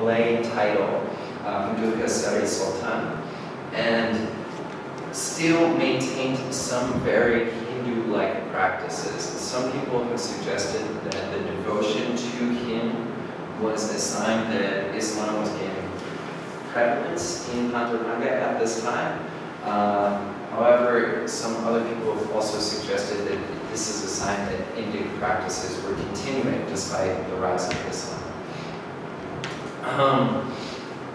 Malay title, Hinduka Sari Sultan, and still maintained some very Hindu-like practices. Some people have suggested that the devotion to him was a sign that Islam was gaining prevalence in Pancharanga at this time. However, some other people have also suggested that this is a sign that Indic practices were continuing despite the rise of Islam.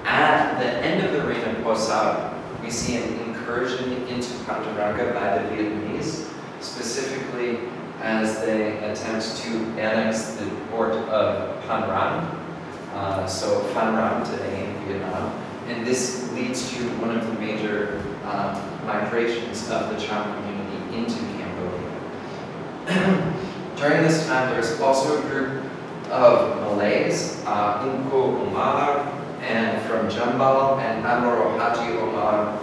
At the end of the reign of Hosao, we see an incursion into Pancharanga by the Vietnamese, specifically as they attempt to annex the port of Phan Rang, so Phan Rang today in Vietnam, and this leads to one of the major migrations of the Cham community into Cambodia. During this time, there's also a group of Malays, Unko Umar, and from Jambal, and Admiral Haji Omar,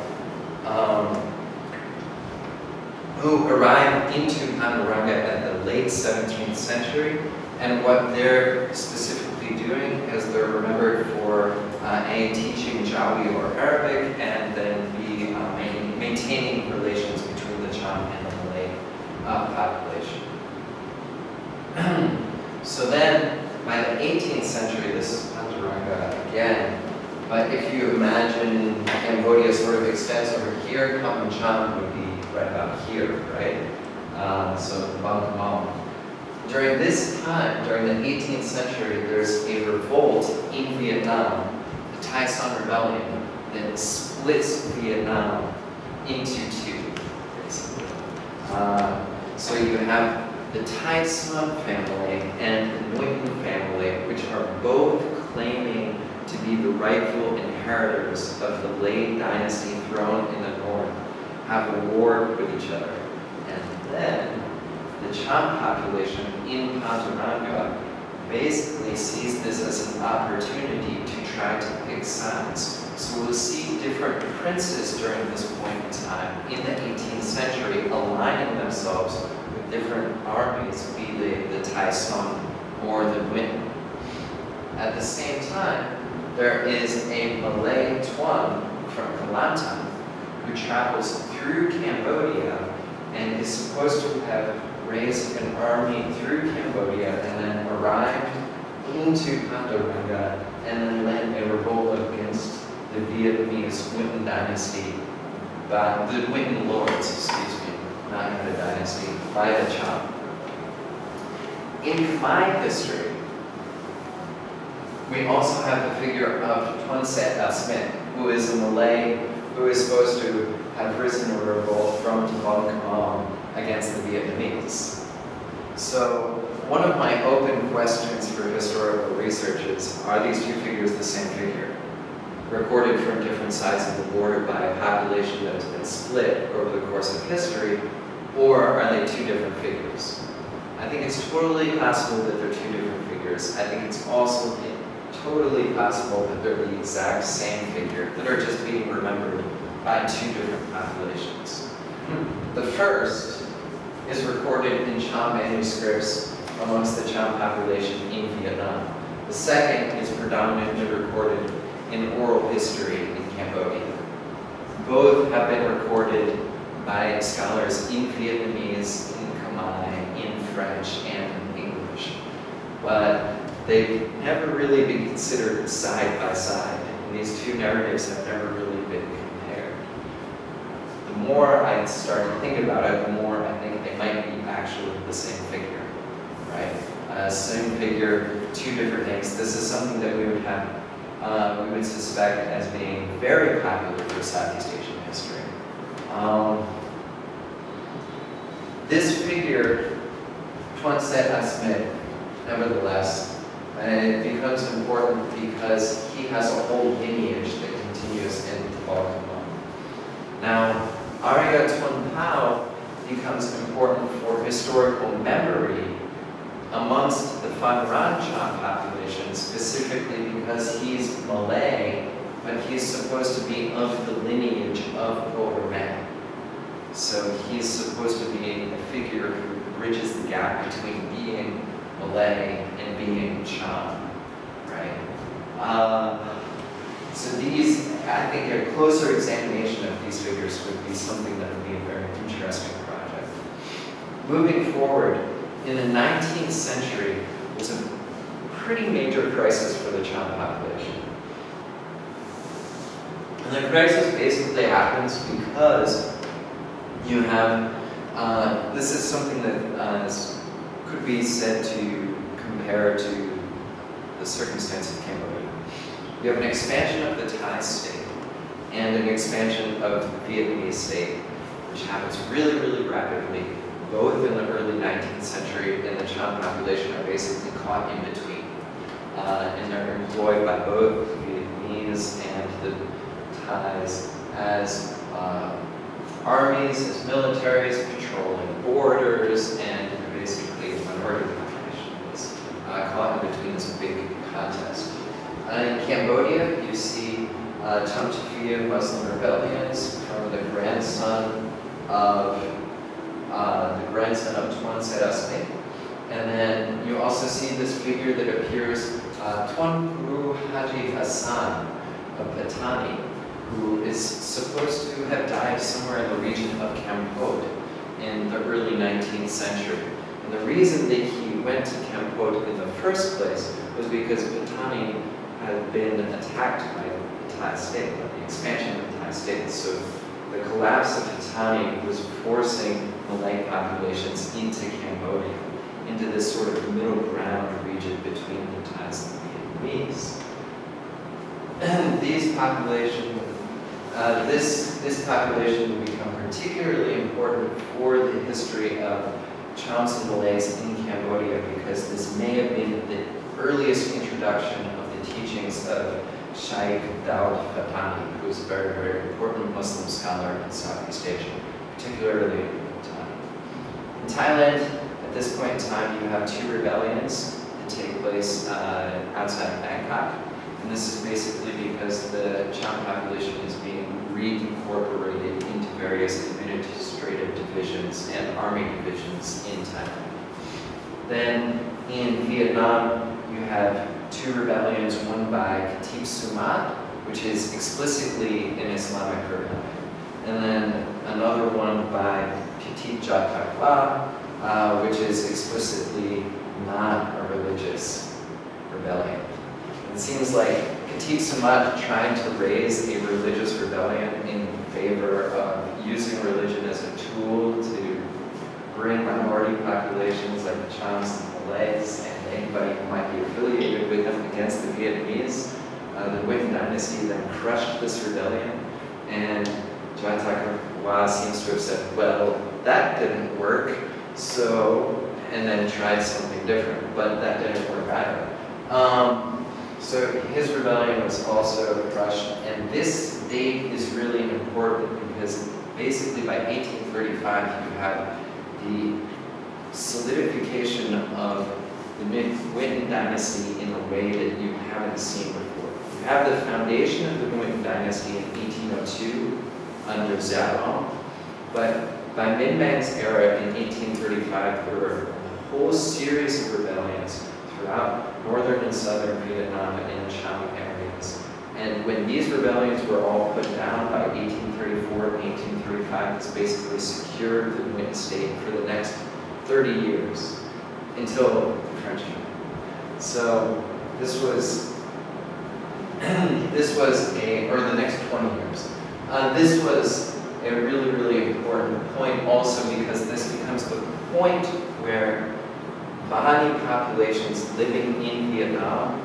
who arrived into Pancharanga at the late 17th century, and what they're specifically doing is they're remembered for A, teaching Jawi or Arabic, and then B, maintaining relations between the Cham and the Malay population. So then, by the 18th century, this is Pancharanga again, but if you imagine Cambodia sort of extends over here, Kham Cham would be right about here, right? So Bang Kam. During this time, during the 18th century, there's a revolt in Vietnam, the Thai Son Rebellion, that splits Vietnam into two, basically. So you have the Thai Son family and the Nguyen family, which are both claiming to be the rightful inheritors of the Lei dynasty throne in the north, have a war with each other. And then the Cham population in Pancharanga basically sees this as an opportunity to try to pick sides. So we'll see different princes during this point in time in the 18th century aligning themselves with different armies, be they the Thai Son or the Nguyen. At the same time, there is a Malay Tuan from Kelantan who travels through Cambodia and is supposed to have raised an army through Cambodia and then arrived into Pancharanga and then led a revolt against the Vietnamese Nguyen dynasty, by the Nguyen lords, excuse me, not even a dynasty, by the Cham. In Khmer history, we also have the figure of Tuan Set Smith, who is a Malay who is supposed to have risen a revolt from Bang Kam against the Vietnamese. So one of my open questions for historical research is, are these two figures the same figure? Recorded from different sides of the border by a population that has been split over the course of history, or are they two different figures? I think it's totally possible that they're two different figures. I think it's also totally possible that they're the exact same figure that are just being remembered by two different populations. The first is recorded in Cham manuscripts amongst the Cham population in Vietnam. The second is predominantly recorded in oral history in Cambodia. Both have been recorded by scholars in Vietnamese, in Khmer, in French, and in English. But they've never really been considered side by side, and these two narratives have never really been compared. The more I start to think about it, the more I think they might be actually the same figure, right? Same figure, two different names. This is something that we would have, we would suspect as being very popular for Southeast Asian history. This figure, Tuan Set Smith, nevertheless, and it becomes important because he has a whole lineage that continues into Baltimore. Now, Arya Tuan Pao becomes important for historical memory amongst the Phan Rang Cham population, specifically because he's Malay, but he's supposed to be of the lineage of Borderlands. So he's supposed to be a figure who bridges the gap between being Malay and being Cham, right? So these, I think a closer examination of these figures would be something that would be a very interesting project. Moving forward, in the 19th century, was a pretty major crisis for the Cham population. And the crisis basically happens because you have, this is something that could be said to compare to the circumstance of Cambodia. You have an expansion of the Thai state and an expansion of the Vietnamese state, which happens really, really rapidly, both in the early 19th century, and the Cham population are basically caught in between. And they're employed by both the Vietnamese and the Thais as armies, as militaries, patrolling borders, and basically the minority population is caught in between this big contest. In Cambodia, you see Cham Muslim rebellions from the grandson of Tuan Sedasme. And then you also see this figure that appears, Tuan Guru Haji Hassan of Patani, who is supposed to have died somewhere in the region of Kampot in the early 19th century. And the reason that he went to Kampot in the first place was because Patani had been attacked by the Thai state, by the expansion of the Thai state. So the collapse of Patani was forcing Malay populations into Cambodia, into this sort of middle ground region between the Thais and the Vietnamese. And these populations, this population will become particularly important for the history of Chams and Malays in Cambodia, because this may have been the earliest introduction of the teachings of Shaikh Daud Fatani, who is a very, very important Muslim scholar in Southeast Asia, particularly in Thailand. In Thailand, at this point in time, you have two rebellions that take place outside of Bangkok. And this is basically because the Cham population is being reincorporated into various administrative divisions and army divisions in Thailand. Then in Vietnam, you have two rebellions, one by Khatib Sumat, which is explicitly an Islamic rebellion, and then another one by Khatib Jatakwa, which is explicitly not a religious rebellion. It seems like Khatib Sumat trying to raise a religious rebellion in favor of using religion as a tool to bring minority populations like the Chams and Malays and anybody who might be affiliated with them against the Vietnamese. The Nguyen dynasty then crushed this rebellion, and Jatakwa seems to have said, well, that didn't work, so, and then tried something different, but that didn't work either. So his rebellion was also crushed, and this date is really important because basically by 1835 you have the solidification of the Nguyen dynasty in a way that you haven't seen before. You have the foundation of the Nguyen dynasty in 1802 under Zhabong, but by Minh Bang's era in 1835 there were a whole series of rebellions throughout northern and southern Vietnam and Cham areas. And when these rebellions were all put down by 1834 and 1835, this basically secured the Nguyen state for the next 30 years until the French came. So this was, or the next 20 years. This was a really, really important point also because this becomes the point where Bahani populations living in Vietnam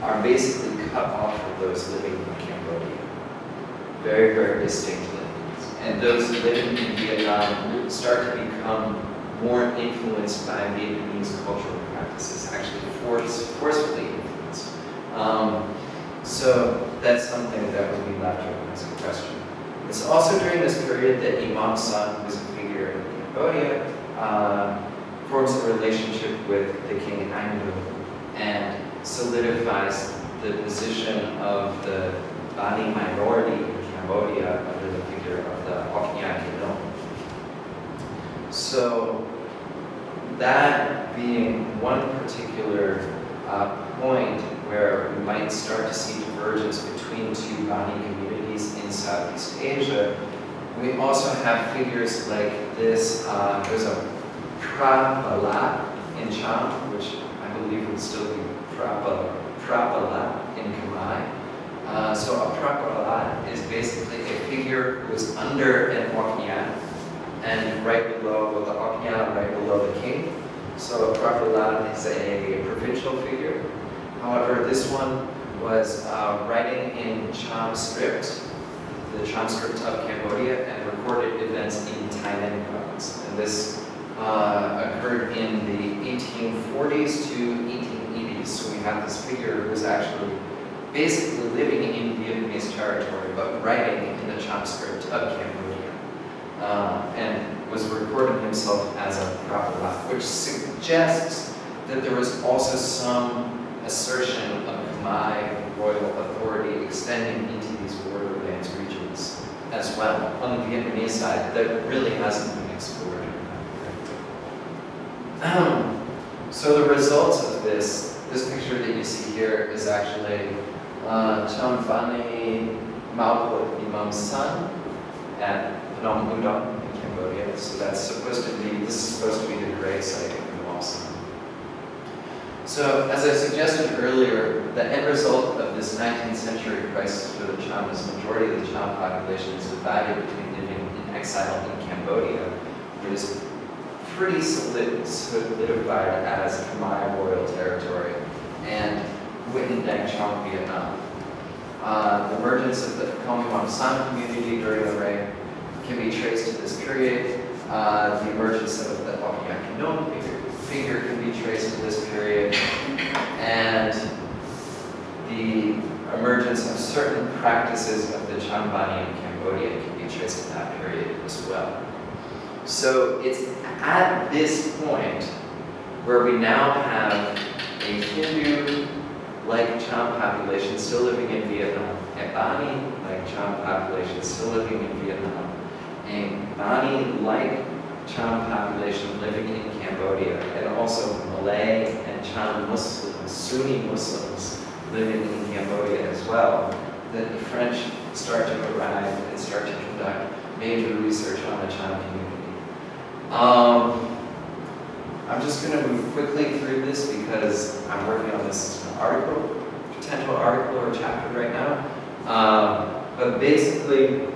are basically cut off from those living in Cambodia. Very, very distinctly. And those living in Vietnam start to become more influenced by Vietnamese cultural practices, actually forcefully influenced. So that's something that would be left open as a question. It's also during this period that Imam San, who was a figure in Cambodia, forms a relationship with the king Angnu and solidifies the position of the Bani minority in Cambodia under the figure of the Oknya Kedong. So that being one particular point where we might start to see divergence between two Bani communities in Southeast Asia. We also have figures like this. There's a Prapalat in Cham, which I believe would still be Prapalat in Khmer. So a Prapalat is basically a figure who is under an Orkneyat, and right below the Orkneyat, right below the king. So a Prapalat is a provincial figure. However, this one was writing in Cham script, the Cham script of Cambodia, and recorded events in Thailand province. And this occurred in the 1840s to 1880s. So we have this figure who was actually basically living in Vietnamese territory, but writing in the Cham script of Cambodia, and was recording himself as a Prapalat, which suggests that there was also some assertion of Khmer royal authority extending into these borderlands regions as well on the Vietnamese side that really hasn't been explored. So the results of this picture that you see here is actually Cham Bani Mauput Imam's son at Phnom Udon in Cambodia. So this is supposed to be the grave site of the Imam's. So, as I suggested earlier, the end result of this 19th century crisis for the Cham is the majority of the Cham population is divided between living in exile in Cambodia, which is pretty solidified as Khmer royal territory, and Nguyen Dang Trong, Vietnam. The emergence of the Khmer Mom San community during the reign can be traced to this period. The emergence of the Orkneyat Kingdom figure can be traced to this period, and the emergence of certain practices of the Cham Bani in Cambodia can be traced to that period as well. So it's at this point where we now have a Hindu-like Cham population still living in Vietnam, a Bani-like Cham population still living in Vietnam, a Bani-like Cham population living in Cambodia, and also Malay and Cham Muslims, Sunni Muslims living in Cambodia as well, that the French start to arrive and start to conduct major research on the Cham community. I'm just going to move quickly through this because I'm working on this article, potential article or chapter right now. But basically,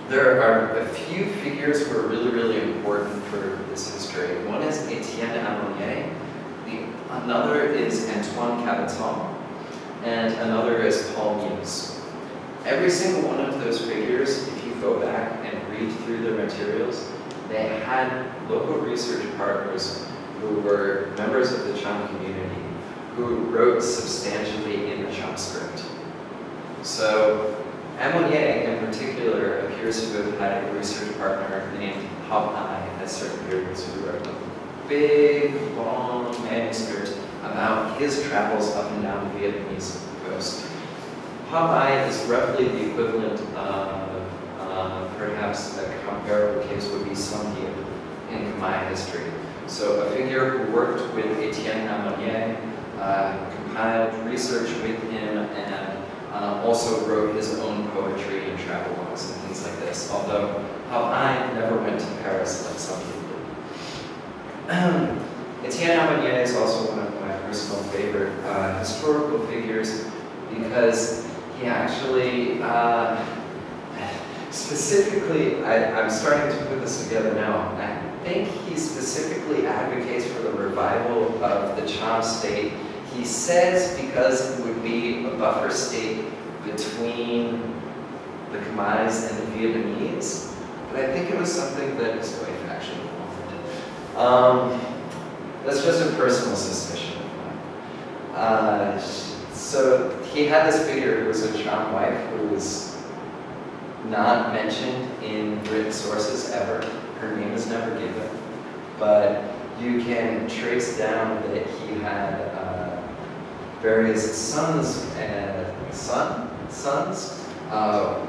there are a few figures who are really, really important for this history. One is Etienne Ammonier, another is Antoine Caboton, and another is Paul Muse. Every single one of those figures, if you go back and read through their materials, they had local research partners who were members of the Cham community who wrote substantially in the Cham script. So Ammonier, in particular, appears to have had a research partner named Hop Ai at certain periods who wrote a big, long manuscript about his travels up and down the Vietnamese coast. Hop Ai is roughly the equivalent of perhaps a comparable case would be Sun Hien in Khmer history. So a figure who worked with Etienne Ammonier, compiled research with him, and also wrote his own poetry and travel logs and things like this, although I never went to Paris like some people did. Etienne Ammonier is also one of my personal favorite historical figures because he actually, specifically, I'm starting to put this together now, I think he specifically advocates for the revival of the Cham state. He says because it would be a buffer state between the Khmers and the Vietnamese, but I think it was something that his wife actually wanted. That's just a personal suspicion of mine. So he had this figure who was a Cham wife who was not mentioned in written sources ever. Her name is never given, but you can trace down that he had various sons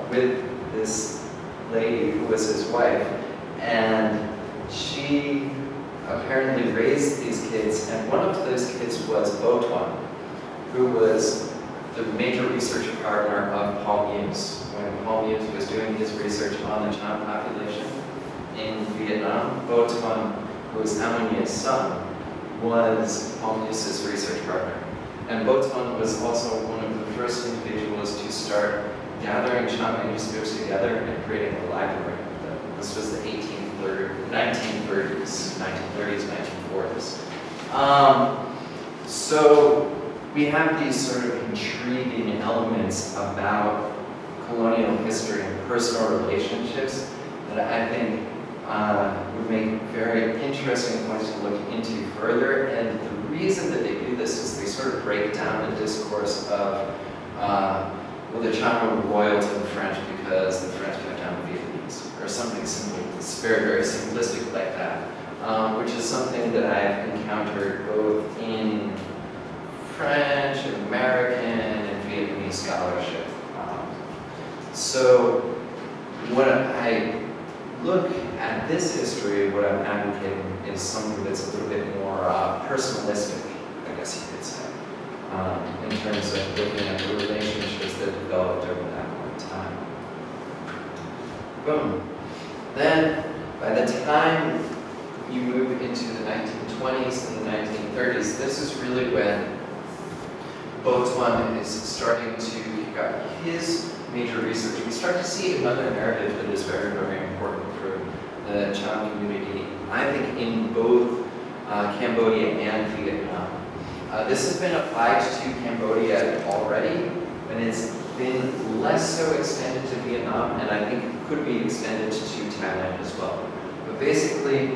with this lady who was his wife, and she apparently raised these kids, and one of those kids was Bo Tuan. who was the major research partner of Paul Muse. When Paul Muse was doing his research on the Cham population in Vietnam, Bo Tuan, who was Ammonia's son, was Paul Muse's research partner. And Bo Tuan was also one of the first individuals to start gathering Cham manuscripts together and creating a library of them. This was the 1930s, 1940s. So we have these sort of intriguing elements about colonial history and personal relationships that I think would make very interesting points to look into further. And the reason that they do this is they sort of break down the discourse of, well, the Cham were loyal to the French because the French kept down the Vietnamese, or something simple. It's very, very simplistic like that, which is something that I've encountered both in French, American, and Vietnamese scholarship. So when I look at this history, what I'm advocating is something that's a little bit more personalistic, I guess you could say, in terms of looking at the relationships that developed over that point in time. Boom. Then, by the time you move into the 1920s and the 1930s, this is really when Bo Tuan is starting to pick up his major research. We start to see another narrative that is very, very important for the Cham community, I think, in both Cambodia and Vietnam. This has been applied to Cambodia already, and it's been less so extended to Vietnam, and I think it could be extended to Thailand as well. But basically,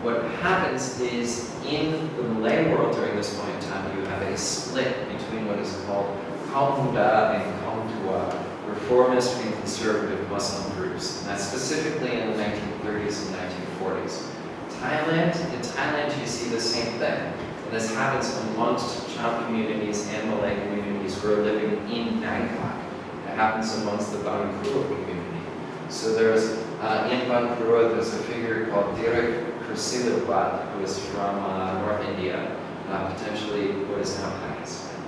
what happens is in the Malay world during this point in time, you have a split between what is called Kaum Muda and Kaum Tua, reformist and conservative Muslim groups. And that's specifically in the 1930s and 1940s. In Thailand, you see the same thing. And this happens amongst Cham communities and Malay communities who are living in Bangkok. It happens amongst the Bang Krua community. So there's, in Bang Krua, there's a figure called Direk Kursilawat, who is from North India, potentially what is now Pakistan.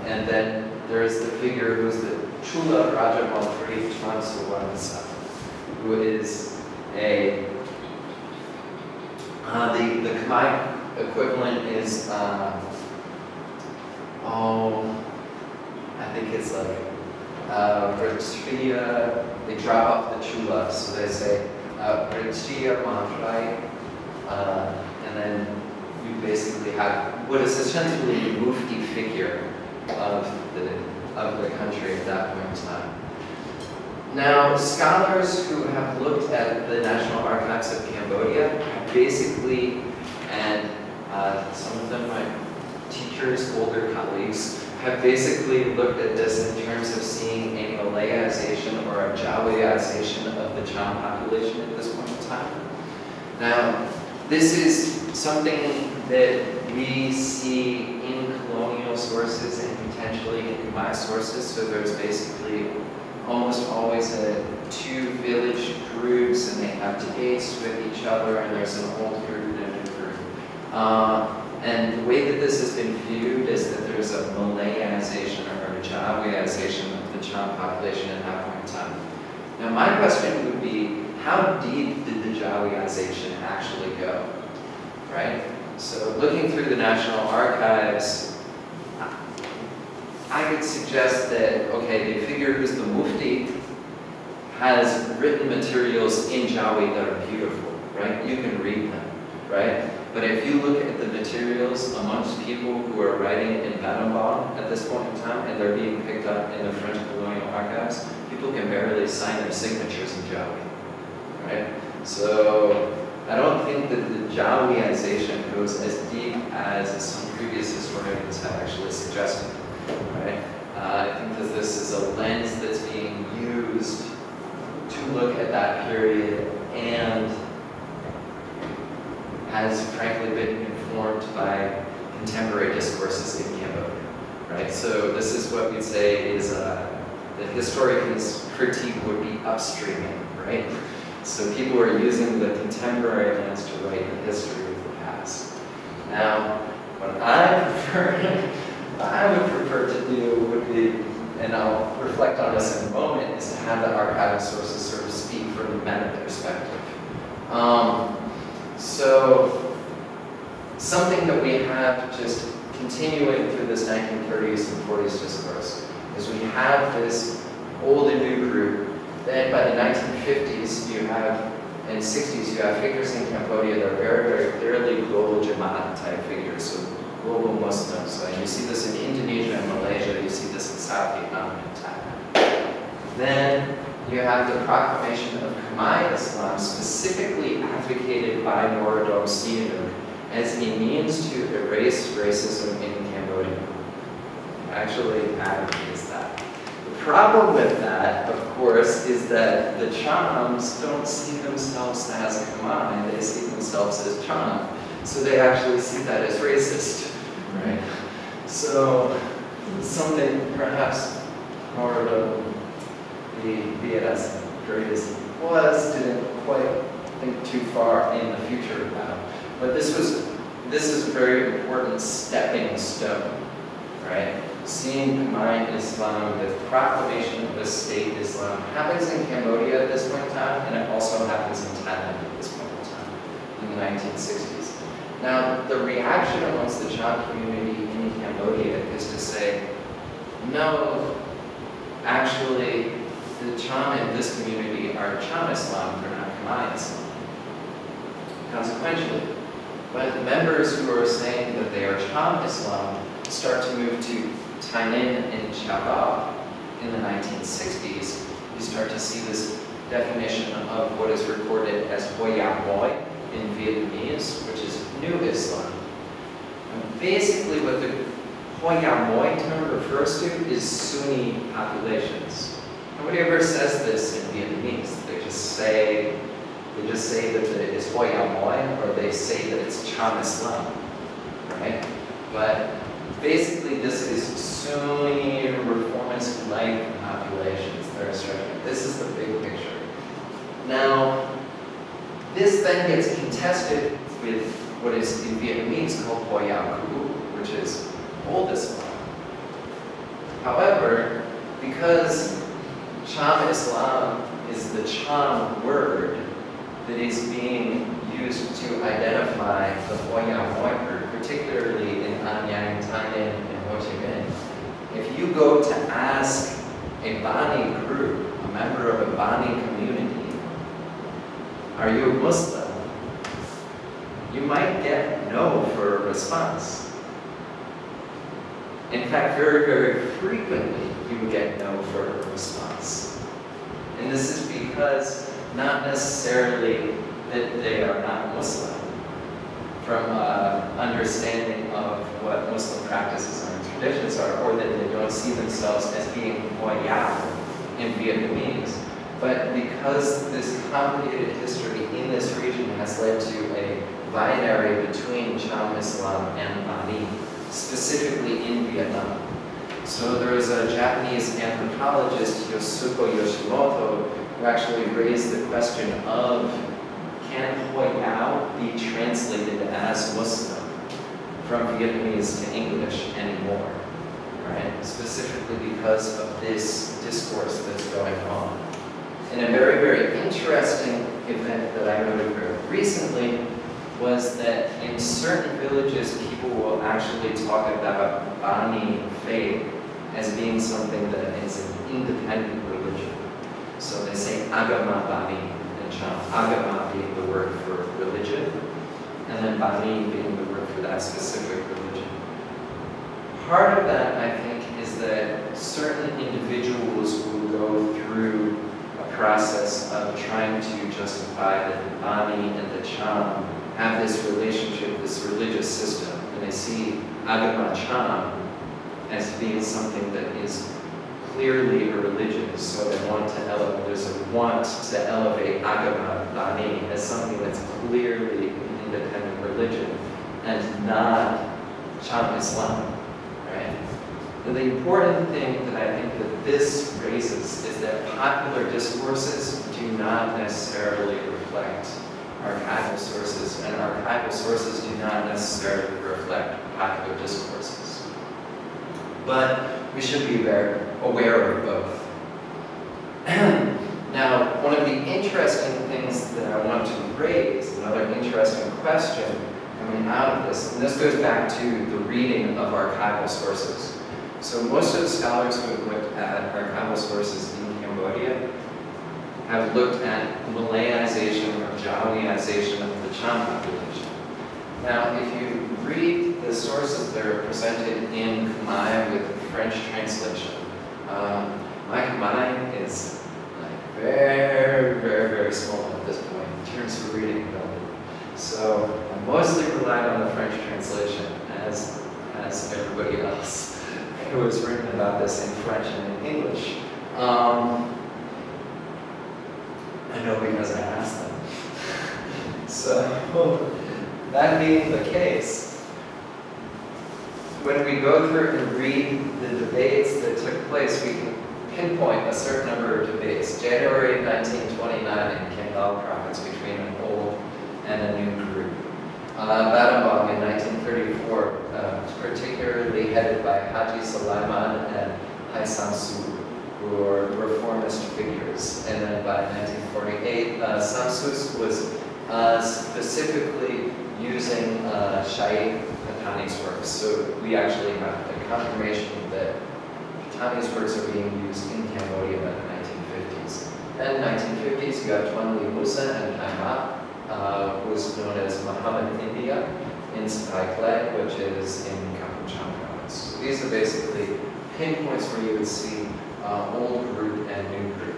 And then there's the figure who's the Chula Raja Mantri Transawansa, who is a, the Khmer equivalent is, I think it's like, Ritria, they drop off the Chula, so they say, Ritria Mantrai, and then you basically have what is essentially the mufti figure of the country at that point in time. Now, scholars who have looked at the National Archives of Cambodia have basically, and some of them, my teachers, older colleagues, have basically looked at this in terms of seeing a Malayization or a Jawaization of the Cham population at this point in time. Now, this is something that we see in colonial sources and potentially in Khmer sources. So there's basically almost always two village groups, and they have debates with each other, and there's an old group and a new group. And the way that this has been viewed is that there's a Malayization or a Jawaization of the Cham population at that point in time. Now, my question would be, how deep did the Jawaization actually go? Right? So looking through the National Archives, I could suggest that, okay, the figure who's the Mufti has written materials in Jawi that are beautiful, right? You can read them, right? But if you look at the materials amongst people who are writing in Battambang at this point in time, and they're being picked up in the French colonial archives, people can barely sign their signatures in Jawi, right? So I don't think that the Jawiization goes as deep as some previous historians have actually suggested, right? I think that this is a lens that's being used to look at that period and has frankly been informed by contemporary discourses in Cambodia, right? So this is what we'd say is the historian's critique would be upstreaming, right? So people are using the contemporary lens to write the history of the past. Now, what I prefer What I would prefer to do would be, and I'll reflect on this in a moment, is to have the archival sources sort of speak from the meta perspective. So something that we have just continuing through this 1930s and 40s discourse is we have this old and new group. Then by the 1950s you have, and 60s you have figures in Cambodia that are very, very clearly global Jamaat type figures, so global Muslims. So you see this in Indonesia and Malaysia, you see this in South Vietnam and Thailand. Then you have the proclamation of Khmer Islam, specifically advocated by Norodom Sihanouk as a means to erase racism in Cambodia. Actually advocates that. The problem with that, of course, is that the Chams don't see themselves as Khmer, they see themselves as Cham. So they actually see that as racist, right? So something perhaps Norodom, be it as great as he was, didn't quite think too far in the future about. But this is a very important stepping stone, right? Seeing Khmer Islam, the proclamation of the state Islam, happens in Cambodia at this point in time, and it also happens in Thailand at this point in time, in the 1960s. Now, the reaction amongst the Cham community in Cambodia is to say, no, actually, the Cham in this community are Cham Islam, they're not Khmer Islam. Consequentially, but the members who are saying that they are Cham Islam start to move to Tainan and Chabab in the 1960s. You start to see this definition of what is recorded as Hoya Moi in Vietnamese, which is New Islam. And basically what the Hoya Moi term refers to is Sunni populations. Nobody ever says this in Vietnamese. They just say that it is Hoya Moi, or they say that it's Cham Islam, right? But basically this is Sunni reformist-like populations that are structured. This is the big picture. Now, this then gets contested with what is in Vietnamese called Hoya Khu, which is Old Islam. However, because Cham Islam is the Cham word that is being used to identify the Hoya Moi group, particularly in An Giang, Tainan, and Ho Chi Minh. If you go to ask a Bani group, a member of a Bani community, are you a Muslim? You might get no for a response. In fact, very, very frequently, you would get no for a response. And this is because not necessarily that they are not Muslim, from understanding of what Muslim practices and traditions are, or that they don't see themselves as being Hoya in Vietnamese, but because this complicated history in this region has led to a binary between Cham Islam and Bani, specifically in Vietnam. So there is a Japanese anthropologist, Yosuko Yoshimoto, who actually raised the question of, can Hoya be translated as Muslim from Vietnamese to English anymore, right? Specifically because of this discourse that's going on. And a very, very interesting event that I noted very recently was that in certain villages, people will actually talk about Bani faith as being something that is an independent religion. So they say Agama Bani in Cham, Agama being the word for religion, and then Bani being the word for that specific religion. Part of that, I think, is that certain individuals will go through a process of trying to justify that the Bani and the Cham have this relationship, this religious system, and they see Agama Cham as being something that is clearly a religion. So they want to elevate, there's a want to elevate Agama Bani as something that's clearly an independent religion and not Cham Islam, right? And the important thing that I think that this raises is that popular discourses do not necessarily reflect archival sources, and archival sources do not necessarily reflect popular discourses. but we should be aware of both. Now, one of the interesting things that I want to raise, another interesting question coming out of this, and this goes back to the reading of archival sources. So most of the scholars who have looked at archival sources in Cambodia have looked at Malayization or Jawiization of the Cham population. Now, if you read the sources that are presented in Khmer with French translation, my Khmer is like very small at this point in terms of reading ability. So I mostly relied on the French translation, as everybody else who has written about this in French and in English. I know because I asked them. So, that being the case, when we go through and read the debates that took place, we can pinpoint a certain number of debates. January 1929 in Kendal province between an old and a new group. Battambang in 1934, particularly headed by Haji Sulaiman and Hai Samsu, who were reformist figures. And then by 1948, Samsus was specifically using Shaikh Patani's works. So we actually have the confirmation that Patani's works are being used in Cambodia by the 1950s. Then in the 1950s, you have Tuan Lee Musa and Hai who is known as Muhammad India in Sapai Clay, which is in Cham province. So these are basically pinpoints where you would see old group and new group.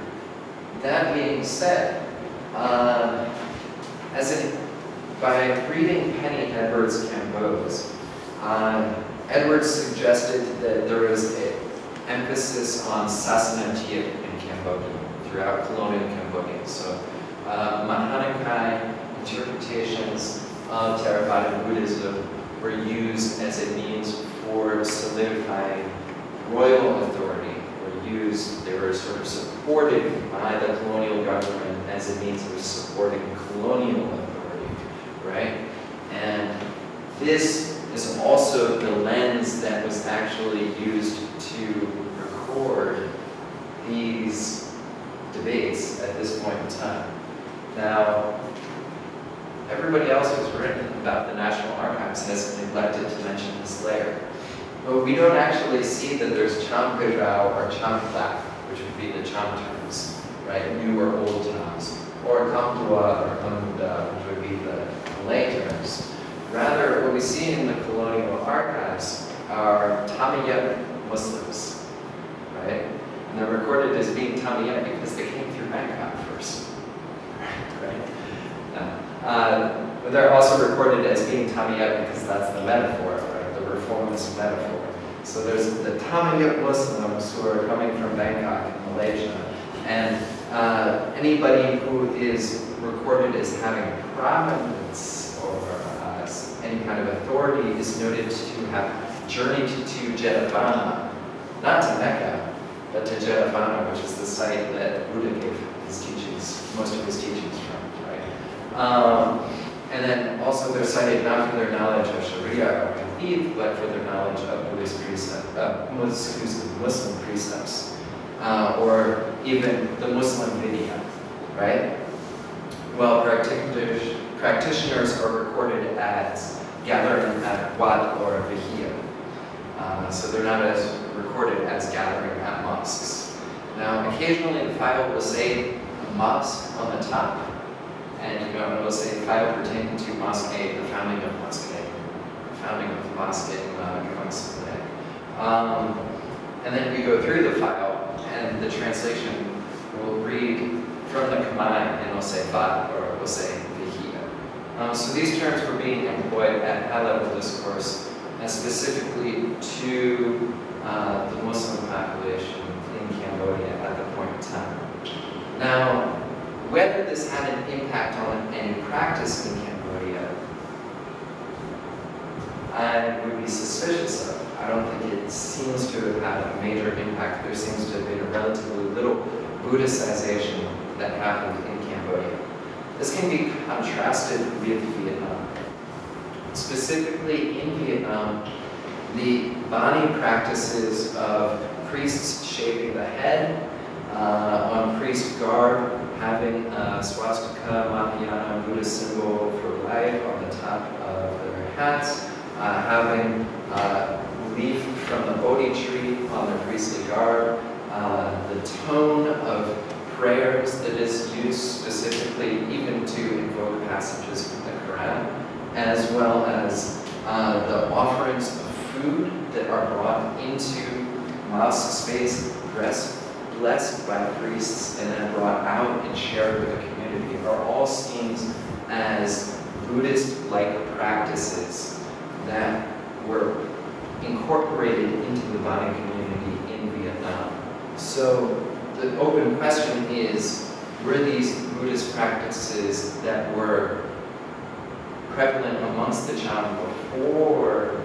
That being said, by reading Penny Edwards' Cambos, Edwards suggested that there is an emphasis on Sassanatiya in Cambodia, throughout colonial Cambodia. So, Mahanakai interpretations of Theravada Buddhism were used as a means for solidifying royal authority, they were sort of supported by the colonial government as a means of supporting colonial authority, right? And this is also the lens that was actually used to record these debates at this point in time. Now, everybody else who's written about the National Archives has neglected to mention this layer. But we don't actually see that there's Cham Redraw or Cham Plak, which would be the Cham terms, right? New or old terms. Or Kamdua or Kamda, which would be the Malay terms. Rather, what we see in the colonial archives are Tamayat Muslims, right? And they're recorded as being Tamayat because they came through Bangkok first, right? But they're also recorded as being Tamayat because that's the metaphor, right? Reformist metaphor. So there's the Tamayat Muslims who are coming from Bangkok in Malaysia, and anybody who is recorded as having prominence or any kind of authority is noted to have journeyed to Jetavana, not to Mecca, but to Jetavana, which is the site that Buddha gave his teachings, most of his teachings from, right? And then also they're cited not for their knowledge of Sharia or Hadith, but for their knowledge of Buddhist Muslim precepts, or even the Muslim Vidya, right? Well, practitioners are recorded as gathering at Wat or Vihia. So they're not as recorded as gathering at mosques. Now, occasionally the file will say mosque on the top, and it will say file pertaining to Mosque A, the founding of Mosque A, founding of Mosque in Gyeongsang. And then we go through the file, and the translation will read from the Khmer, and it'll say Vat, or it will say Vihia. So these terms were being employed at high-level discourse, and specifically to the Muslim population in Cambodia at the point in time. Now, whether this had an impact on any practice in Cambodia, I would be suspicious of. I don't think it seems to have had a major impact. There seems to have been a relatively little Buddhicization that happened in Cambodia. This can be contrasted with Vietnam. Specifically in Vietnam, The Bani practices of priests shaving the head, on priest garb, having a swastika, Mahayana, Buddha symbol for life on the top of their hats, having leaf from the Bodhi tree on their priestly garb, the tone of prayers that is used specifically even to invoke passages from the Quran, as well as the offerings of food that are brought into mosque space, blessed by priests, and then brought out and shared with the community, are all seen as Buddhist-like practices that were incorporated into the Bani community in Vietnam. So the open question is, were these Buddhist practices that were prevalent amongst the Cham before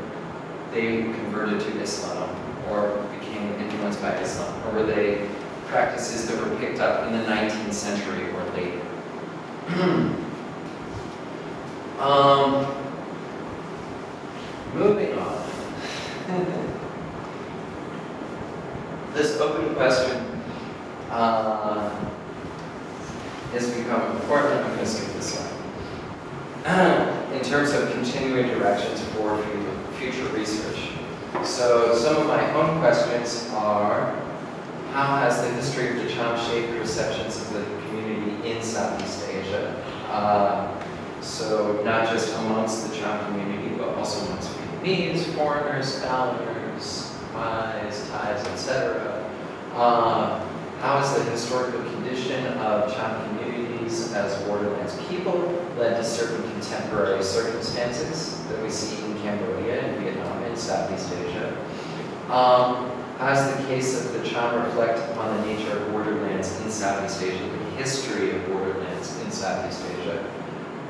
they converted to Islam or became influenced by Islam? Or were they practices that were picked up in the 19th century or later? Moving on. This open question has become important. I'm going to skip this slide. In terms of continuing directions for future research. So some of my own questions are, how has the history of the Cham shaped perceptions of the community in Southeast Asia? So not just amongst the Cham community, but also amongst Vietnamese, foreigners, scholars, Khmers, Thais, etc. How has the historical condition of Cham communities as borderlands people led to certain contemporary circumstances that we see in Cambodia and Vietnam and Southeast Asia? How does the case of the Cham reflect upon the nature of borderlands in Southeast Asia, the history of borderlands in Southeast Asia?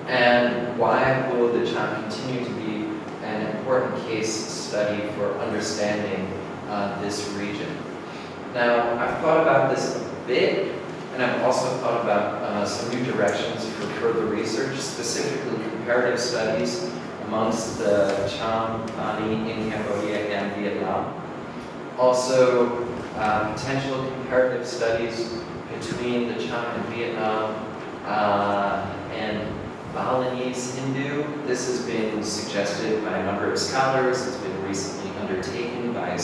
And why will the Cham continue to be an important case study for understanding this region? Now, I've thought about this a bit, and I've also thought about some new directions for further research, specifically comparative studies amongst the Cham, Bani in Cambodia and Vietnam. Also, potential comparative studies between the Cham in Vietnam and Balinese Hindu. This has been suggested by a number of scholars. It's been recently undertaken by a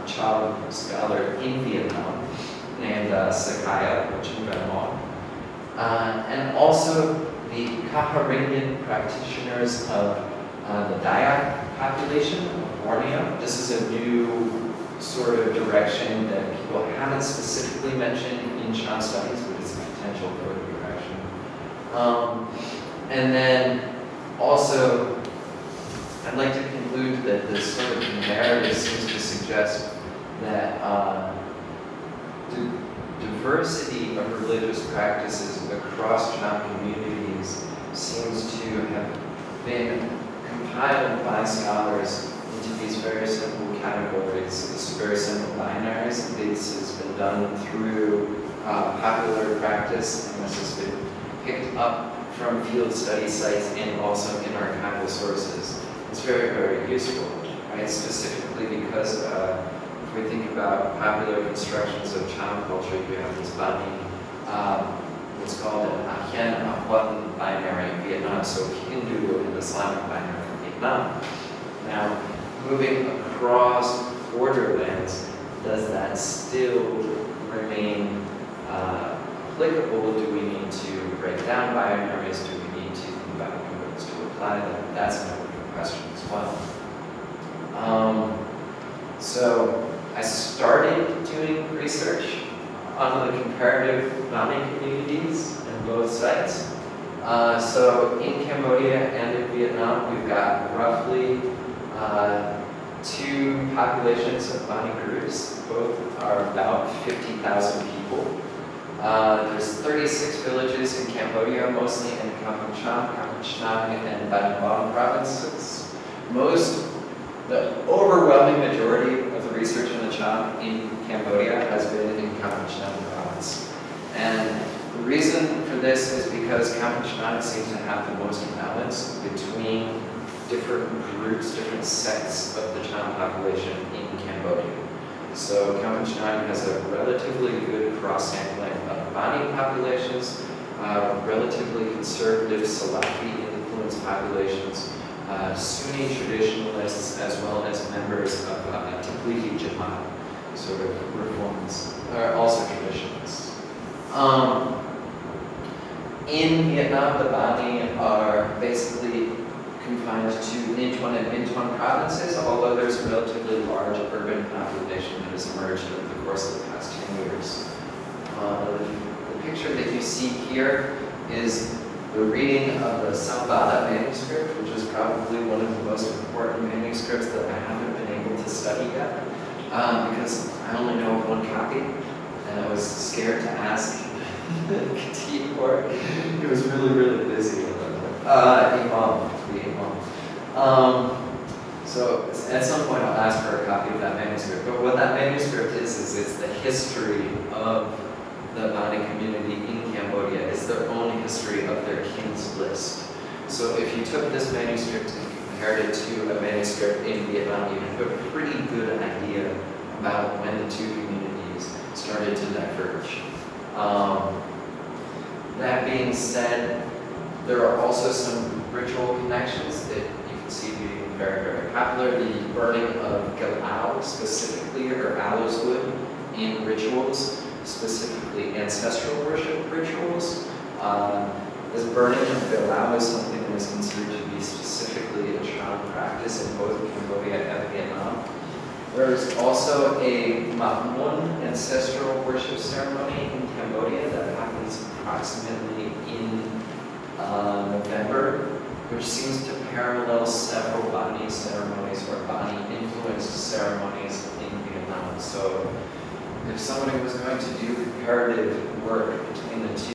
Cham scholar in Vietnam named Sakaya Chimbanmon. And also the Kaharingan practitioners of the Dayak population of Borneo. This is a new sort of direction that people haven't specifically mentioned in Cham studies, but it's a potential further direction. And then also, I'd like to conclude that this sort of narrative seems to suggest that the diversity of religious practices across Cham communities seems to have been compiled by scholars into these very simple categories, these very simple binaries. This has been done through popular practice, and this has been picked up from field study sites and also in archival sources. It's very, very useful, right? Specifically because if we think about popular constructions of Cham culture, you have this Bani, what's called an Akhar binary in Vietnam, so Hindu and Islamic binary in Vietnam. Now, moving across borderlands, does that still remain applicable? Do we need to break down binaries? Do we need to think about ways to apply them? That's an open question as well. So I started doing research on the comparative Bani communities in both sites. So in Cambodia and in Vietnam, we've got roughly two populations of Bani groups. Both are about 50,000 people. There's 36 villages in Cambodia, mostly in Cham, and Ban Bang provinces. The overwhelming majority of the research in the Cham in Cambodia has been in Cham province. And the reason for this is because Cham seems to have the most balance between different groups, different sects of the Cham population in Cambodia. So Cambodia has a relatively good cross-sampling of Bani populations, relatively conservative Salafi-influenced populations, Sunni traditionalists, as well as members of Tablighi Jamaat, sort of reformists, are also traditionalists. In Vietnam, the Bani are basically confined to Ninh Thuan and Binh Thuan provinces, although there's a relatively large urban population that has emerged over the course of the past 10 years. The picture that you see here is the reading of the Sambada manuscript, which is probably one of the most important manuscripts that I haven't been able to study yet, because I only know of one copy, and I was scared to ask Kati for it. He was really, really busy. So at some point I'll ask for a copy of that manuscript. But what that manuscript is it's the history of the Bani community in Cambodia. It's their own history of their king's list. So if you took this manuscript and compared it to a manuscript in Vietnam, you have a pretty good idea about when the two communities started to diverge. That being said, there are also some ritual connections that you can see being very, very popular. The burning of galao specifically, or aloes wood, in rituals, specifically ancestral worship rituals. This burning of galao is something that is considered to be specifically a Cham practice in both Cambodia and Vietnam. There's also a Mahmun ancestral worship ceremony in Cambodia that happens approximately in November, which seems to parallel several Bani ceremonies or Bani-influenced ceremonies in Vietnam. So if somebody was going to do comparative work between the two,